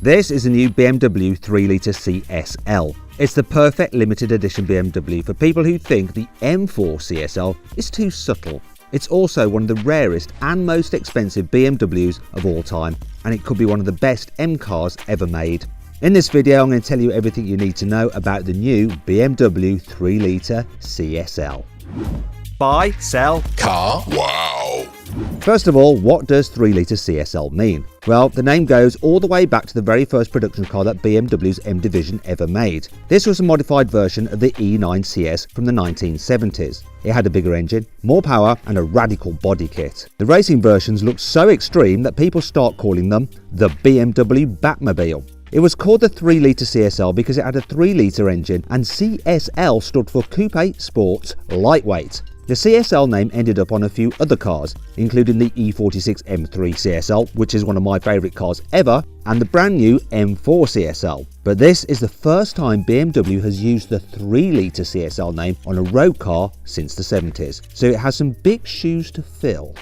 This is a new BMW 3-litre CSL. It's the perfect limited edition BMW for people who think the M4 CSL is too subtle. It's also one of the rarest and most expensive BMWs of all time, and it could be one of the best M cars ever made. In this video, I'm going to tell you everything you need to know about the new BMW 3-litre CSL. Buy, sell, car. Wow! First of all, what does 3-litre CSL mean? Well, the name goes all the way back to the very first production car that BMW's M division ever made. This was a modified version of the E9 CS from the 1970s. It had a bigger engine, more power and a radical body kit. The racing versions looked so extreme that people start calling them the BMW Batmobile. It was called the 3-litre CSL because it had a 3-litre engine, and CSL stood for Coupe Sport Lightweight. The CSL name ended up on a few other cars, including the E46 M3 CSL, which is one of my favourite cars ever, and the brand new M4 CSL. But this is the first time BMW has used the 3-litre CSL name on a road car since the 70s, so it has some big shoes to fill.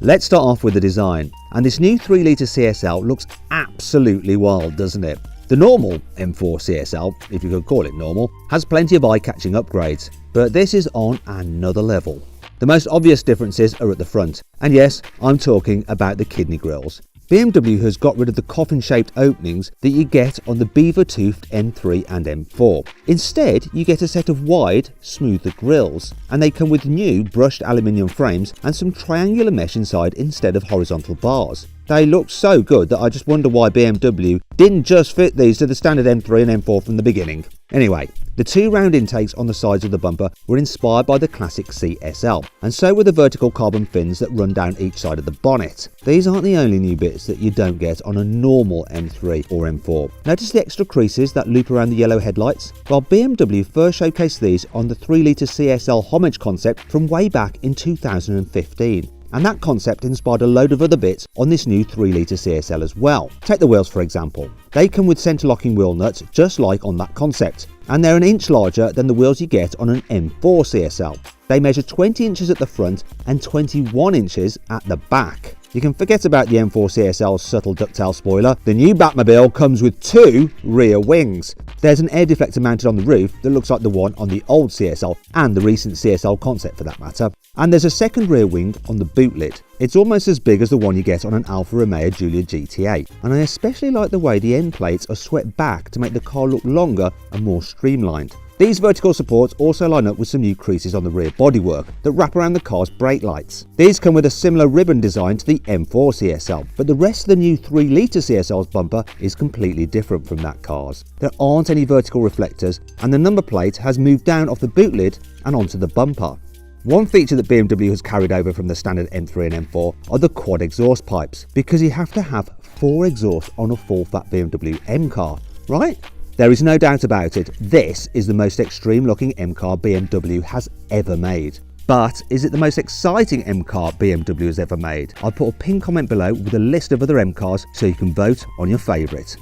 Let's start off with the design, and this new 3-litre CSL looks absolutely wild, doesn't it? The normal M4 CSL, if you could call it normal, has plenty of eye-catching upgrades, but this is on another level. The most obvious differences are at the front, and yes, I'm talking about the kidney grills. BMW has got rid of the coffin-shaped openings that you get on the beaver-toothed M3 and M4. Instead, you get a set of wide, smoother grills, and they come with new brushed aluminium frames and some triangular mesh inside instead of horizontal bars. They look so good that I just wonder why BMW didn't just fit these to the standard M3 and M4 from the beginning. Anyway, the two round intakes on the sides of the bumper were inspired by the classic CSL, and so were the vertical carbon fins that run down each side of the bonnet. These aren't the only new bits that you don't get on a normal M3 or M4. Notice the extra creases that loop around the yellow headlights? Well, BMW first showcased these on the 3-litre CSL homage concept from way back in 2015. And that concept inspired a load of other bits on this new 3-litre CSL as well. Take the wheels for example. They come with centre locking wheel nuts just like on that concept, and they're an inch larger than the wheels you get on an M4 CSL. They measure 20 inches at the front and 21 inches at the back. You can forget about the M4 CSL's subtle ducktail spoiler. The new Batmobile comes with two rear wings. There's an air deflector mounted on the roof that looks like the one on the old CSL and the recent CSL concept for that matter. And there's a second rear wing on the boot lid. It's almost as big as the one you get on an Alfa Romeo Giulia GTA. And I especially like the way the end plates are swept back to make the car look longer and more streamlined. These vertical supports also line up with some new creases on the rear bodywork that wrap around the car's brake lights. These come with a similar ribbon design to the M4 CSL, but the rest of the new 3-litre CSL's bumper is completely different from that car's. There aren't any vertical reflectors, and the number plate has moved down off the boot lid and onto the bumper. One feature that BMW has carried over from the standard M3 and M4 are the quad exhaust pipes, because you have to have 4 exhausts on a full-fat BMW M car, right? There is no doubt about it, this is the most extreme looking M car BMW has ever made. But is it the most exciting M car BMW has ever made? I'll put a pinned comment below with a list of other M cars so you can vote on your favourite.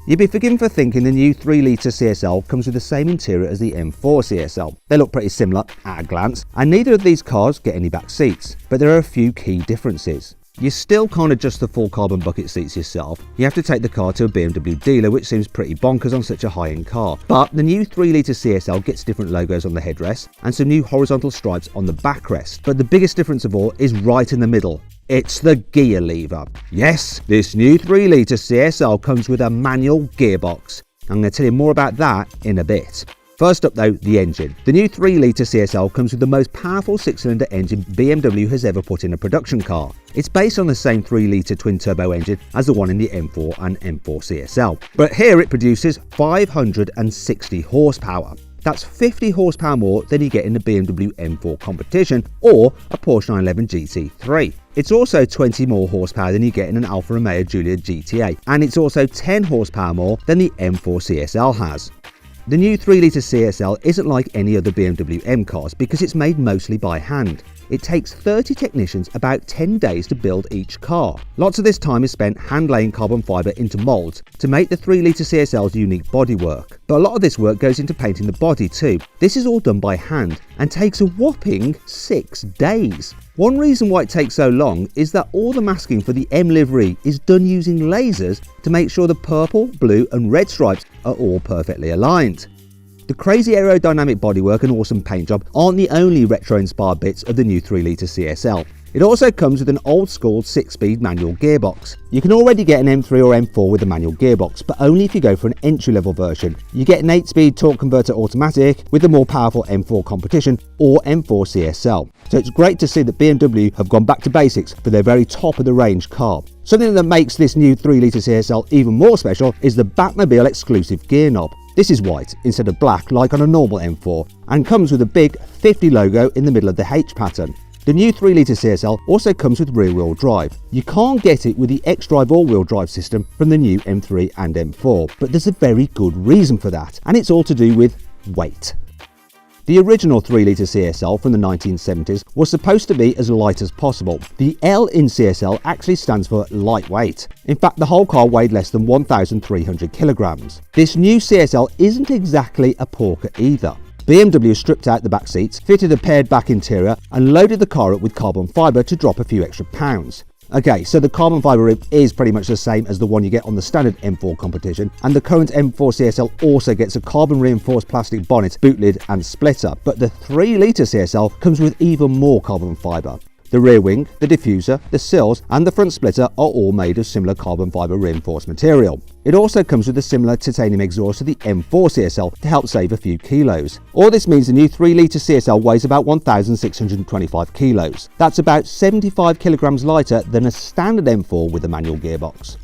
You'd be forgiven for thinking the new 3-litre CSL comes with the same interior as the M4 CSL. They look pretty similar at a glance, and neither of these cars get any back seats, but there are a few key differences. You still can't adjust the full carbon bucket seats yourself. You have to take the car to a BMW dealer, which seems pretty bonkers on such a high-end car. But the new 3-litre CSL gets different logos on the headrest and some new horizontal stripes on the backrest. But the biggest difference of all is right in the middle. It's the gear lever. Yes, this new 3-litre CSL comes with a manual gearbox. I'm going to tell you more about that in a bit. First up though, the engine. The new 3-litre CSL comes with the most powerful 6-cylinder engine BMW has ever put in a production car. It's based on the same 3-litre twin-turbo engine as the one in the M4 and M4 CSL, but here it produces 560 horsepower. That's 50 horsepower more than you get in the BMW M4 competition or a Porsche 911 GT3. It's also 20 more horsepower than you get in an Alfa Romeo Giulia GTA, and it's also 10 horsepower more than the M4 CSL has. The new 3-litre CSL isn't like any other BMW M cars because it's made mostly by hand. it takes 30 technicians about 10 days to build each car. Lots of this time is spent hand-laying carbon fibre into moulds to make the 3-litre CSL's unique bodywork. But a lot of this work goes into painting the body too. This is all done by hand and takes a whopping 6 days. One reason why it takes so long is that all the masking for the M livery is done using lasers to make sure the purple, blue and red stripes are all perfectly aligned. The crazy aerodynamic bodywork and awesome paint job aren't the only retro-inspired bits of the new 3-litre CSL. It also comes with an old-school 6-speed manual gearbox. You can already get an M3 or M4 with a manual gearbox, but only if you go for an entry-level version. You get an 8-speed torque converter automatic with the more powerful M4 competition or M4 CSL. So it's great to see that BMW have gone back to basics for their very top-of-the-range car. Something that makes this new 3-litre CSL even more special is the Batmobile exclusive gear knob. This is white instead of black like on a normal M4 and comes with a big 50 logo in the middle of the H pattern. The new 3-litre CSL also comes with rear-wheel drive. You can't get it with the X-Drive all-wheel drive system from the new M3 and M4, but there's a very good reason for that, and it's all to do with weight. The original 3-litre CSL from the 1970s was supposed to be as light as possible. The L in CSL actually stands for lightweight. In fact, the whole car weighed less than 1,300 kilograms. This new CSL isn't exactly a porker either. BMW stripped out the back seats, fitted a pared back interior and loaded the car up with carbon fibre to drop a few extra pounds. Okay, so the carbon fibre rim is pretty much the same as the one you get on the standard M4 competition, and the current M4 CSL also gets a carbon reinforced plastic bonnet, boot lid and splitter, but the 3-litre CSL comes with even more carbon fibre. The rear wing, the diffuser, the sills and the front splitter are all made of similar carbon fibre reinforced material. It also comes with a similar titanium exhaust to the M4 CSL to help save a few kilos. All this means the new 3-litre CSL weighs about 1,625 kilos. That's about 75 kilograms lighter than a standard M4 with a manual gearbox.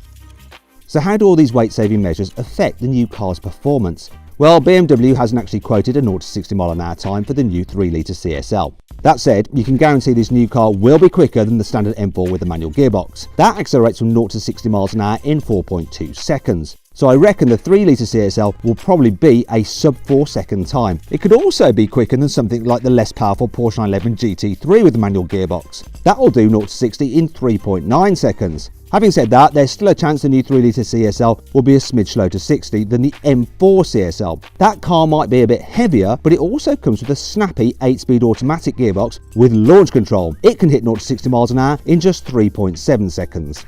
So how do all these weight saving measures affect the new car's performance? Well, BMW hasn't actually quoted a 0 to 60 mph time for the new 3-litre CSL. That said, you can guarantee this new car will be quicker than the standard M4 with a manual gearbox. That accelerates from 0 to 60 mph in 4.2 seconds. So I reckon the 3-litre CSL will probably be a sub 4 second time. It could also be quicker than something like the less powerful Porsche 911 GT3 with a manual gearbox. That'll do 0 to 60 in 3.9 seconds. Having said that, there's still a chance the new 3-litre CSL will be a smidge slower to 60 than the M4 CSL. That car might be a bit heavier, but it also comes with a snappy 8-speed automatic gearbox with launch control. It can hit 0 to 60 mph in just 3.7 seconds.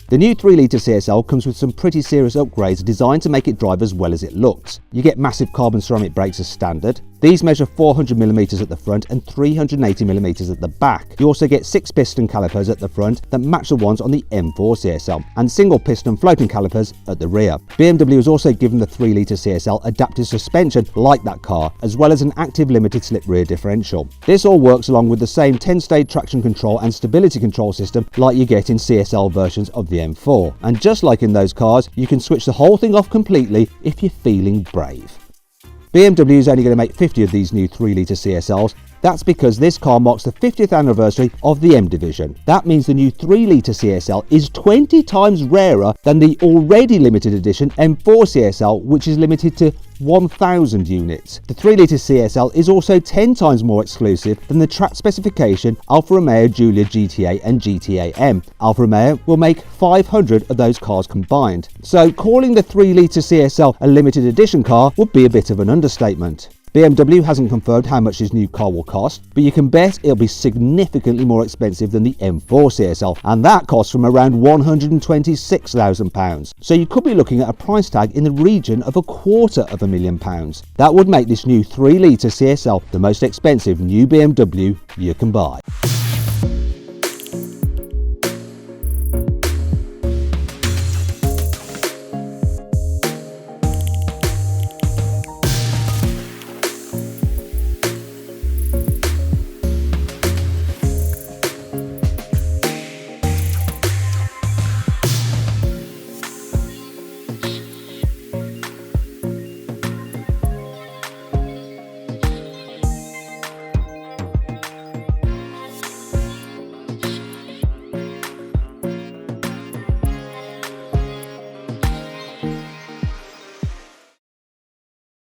The new 3-litre CSL comes with some pretty serious upgrades designed to make it drive as well as it looks. You get massive carbon ceramic brakes as standard. These measure 400mm at the front and 380mm at the back. You also get 6 piston calipers at the front that match the ones on the M4 CSL and single piston floating calipers at the rear. BMW has also given the 3-litre CSL adaptive suspension like that car, as well as an active limited slip rear differential. This all works along with the same 10-stage traction control and stability control system like you get in CSL versions of the M4. And just like in those cars, you can switch the whole thing off completely if you're feeling brave. BMW is only going to make 50 of these new 3-litre CSLs. That's because this car marks the 50th anniversary of the M division. That means the new 3-litre CSL is 20 times rarer than the already limited edition M4 CSL, which is limited to 1,000 units. The 3-litre CSL is also 10 times more exclusive than the track specification Alfa Romeo Giulia GTA and GTA M. Alfa Romeo will make 500 of those cars combined. So calling the 3-litre CSL a limited edition car would be a bit of an understatement. BMW hasn't confirmed how much this new car will cost, but you can bet it'll be significantly more expensive than the M4 CSL, and that costs from around £126,000. So you could be looking at a price tag in the region of £250,000. That would make this new 3-litre CSL the most expensive new BMW you can buy.